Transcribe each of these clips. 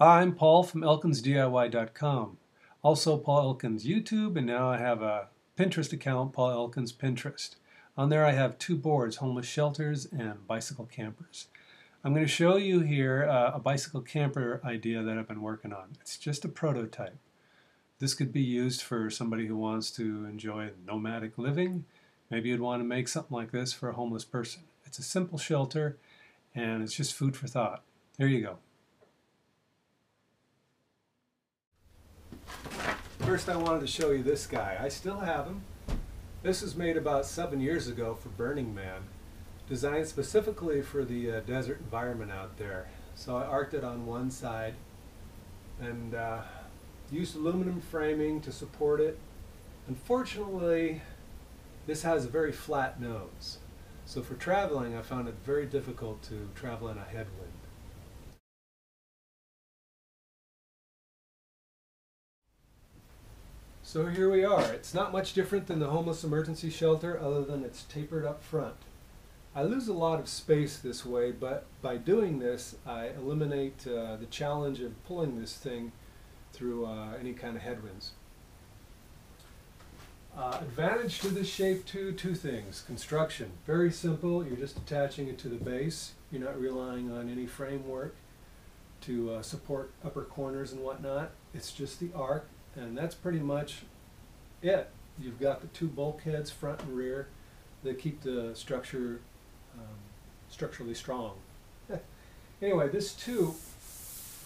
Hi, I'm Paul from elkinsdiy.com. Also Paul Elkins YouTube, and now I have a Pinterest account, Paul Elkins Pinterest. On there I have two boards, homeless shelters and bicycle campers. I'm going to show you here a bicycle camper idea that I've been working on. It's just a prototype. This could be used for somebody who wants to enjoy nomadic living. Maybe you'd want to make something like this for a homeless person. It's a simple shelter and it's just food for thought. Here you go. First I wanted to show you this guy. I still have him. This was made about 7 years ago for Burning Man, designed specifically for the desert environment out there. So I arced it on one side and used aluminum framing to support it. Unfortunately, this has a very flat nose. So for traveling, I found it very difficult to travel in a headwind. So here we are. It's not much different than the homeless emergency shelter other than it's tapered up front. I lose a lot of space this way, but by doing this I eliminate the challenge of pulling this thing through any kind of headwinds. Advantage to this shape too, two things. Construction, very simple. You're just attaching it to the base. You're not relying on any framework to support upper corners and whatnot. It's just the arc. And that's pretty much it. You've got the two bulkheads, front and rear, that keep the structure structurally strong. Anyway, this too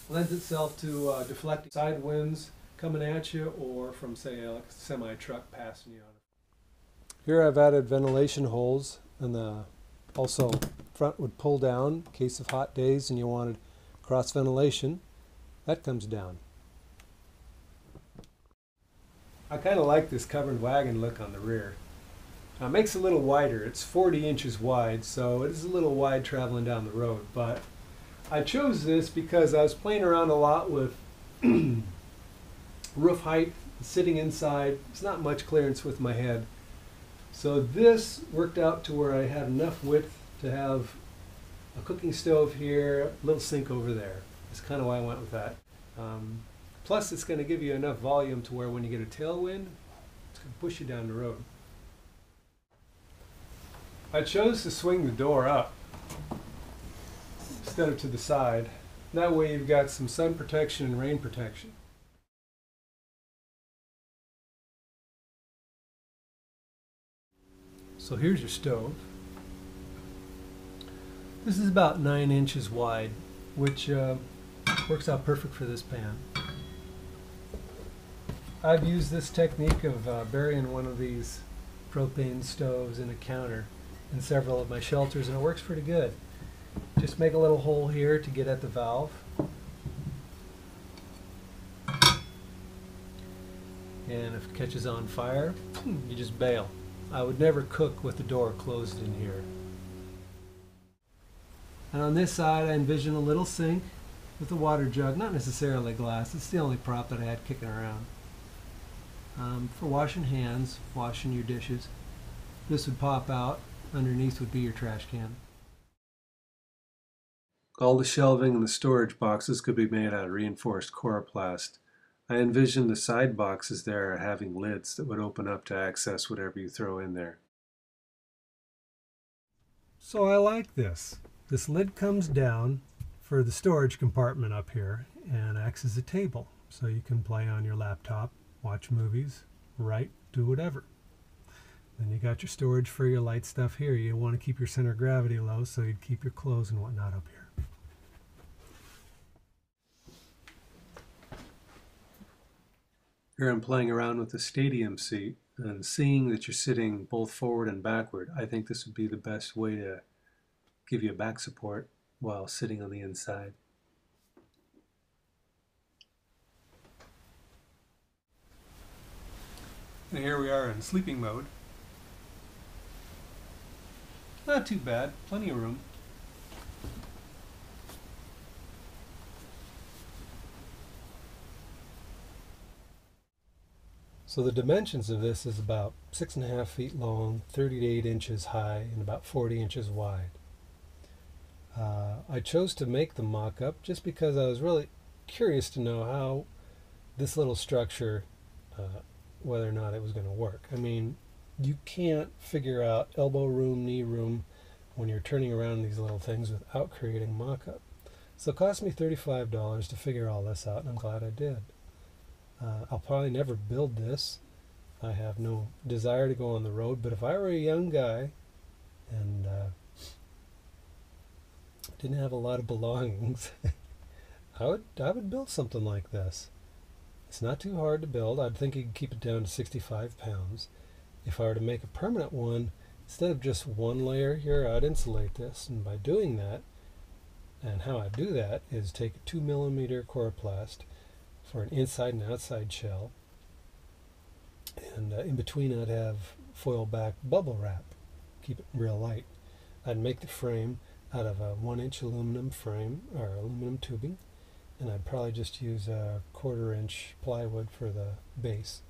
lends itself to deflecting side winds coming at you or from, say, a semi-truck passing you on. Here I've added ventilation holes, and the also front would pull down in case of hot days and you wanted cross ventilation. That comes down. I kind of like this covered wagon look on the rear. It makes it a little wider. It's 40 inches wide, so it is a little wide traveling down the road. But I chose this because I was playing around a lot with roof height, sitting inside. It's not much clearance with my head. So this worked out to where I had enough width to have a cooking stove here, a little sink over there. That's kind of why I went with that. Plus, it's going to give you enough volume to where when you get a tailwind, it's going to push you down the road. I chose to swing the door up instead of to the side. That way you've got some sun protection and rain protection. So here's your stove. This is about 9 inches wide, which works out perfect for this pan. I've used this technique of burying one of these propane stoves in a counter in several of my shelters, and it works pretty good. Just make a little hole here to get at the valve. And if it catches on fire, you just bail. I would never cook with the door closed in here. And on this side I envision a little sink with a water jug, not necessarily glass. It's the only prop that I had kicking around. For washing hands, washing your dishes. This would pop out. Underneath would be your trash can. All the shelving and the storage boxes could be made out of reinforced coroplast. I envision the side boxes there having lids that would open up to access whatever you throw in there. So I like this. This lid comes down for the storage compartment up here and acts as a table. So you can play on your laptop, watch movies, write, do whatever. Then you got your storage for your light stuff here. You want to keep your center of gravity low, so you'd keep your clothes and whatnot up here. Here I'm playing around with the stadium seat, and seeing that you're sitting both forward and backward, I think this would be the best way to give you back support while sitting on the inside. And here we are in sleeping mode. Not too bad, plenty of room. So the dimensions of this is about 6.5 feet long, 30 to 8 inches high, and about 40 inches wide. I chose to make the mock-up just because I was really curious to know how this little structure, whether or not it was going to work. I mean, you can't figure out elbow room, knee room when you're turning around these little things without creating mock-up. So it cost me $35 to figure all this out, and I'm glad I did. I'll probably never build this. I have no desire to go on the road, but if I were a young guy and didn't have a lot of belongings, I would build something like this. It's not too hard to build. I'd think you could keep it down to 65 pounds. If I were to make a permanent one, instead of just one layer here, I'd insulate this. And by doing that, and how I do that is take a 2mm coroplast for an inside and outside shell. And in between I'd have foil back bubble wrap, keep it real light. I'd make the frame out of a 1-inch aluminum frame, or aluminum tubing, and I'd probably just use a 1/4-inch plywood for the base.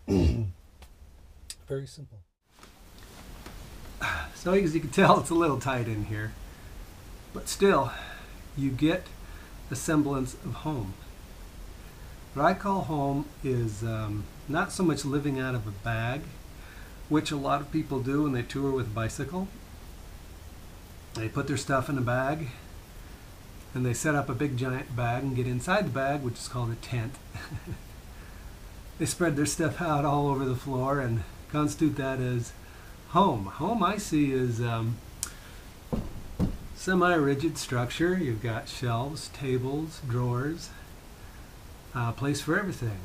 Very simple. So as you can tell, it's a little tight in here, but still you get a semblance of home. What I call home is not so much living out of a bag, which a lot of people do when they tour with a bicycle. They put their stuff in a bag and they set up a big giant bag and get inside the bag, which is called a tent. They spread their stuff out all over the floor and constitute that as home. Home I see is semi-rigid structure. You've got shelves, tables, drawers, a place for everything.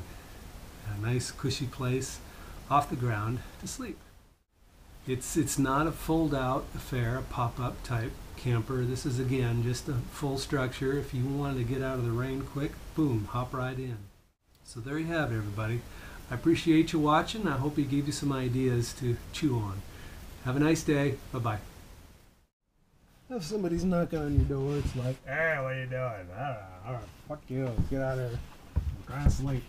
A nice cushy place off the ground to sleep. It's not a fold-out affair, a pop-up type camper. This is, again, just a full structure. If you wanted to get out of the rain quick, boom, hop right in. So there you have it, everybody. I appreciate you watching. I hope it gave you some ideas to chew on. Have a nice day. Bye-bye. If somebody's knocking on your door, it's like, hey, what are you doing? All right, fuck you. Get out of here. I'm trying to sleep.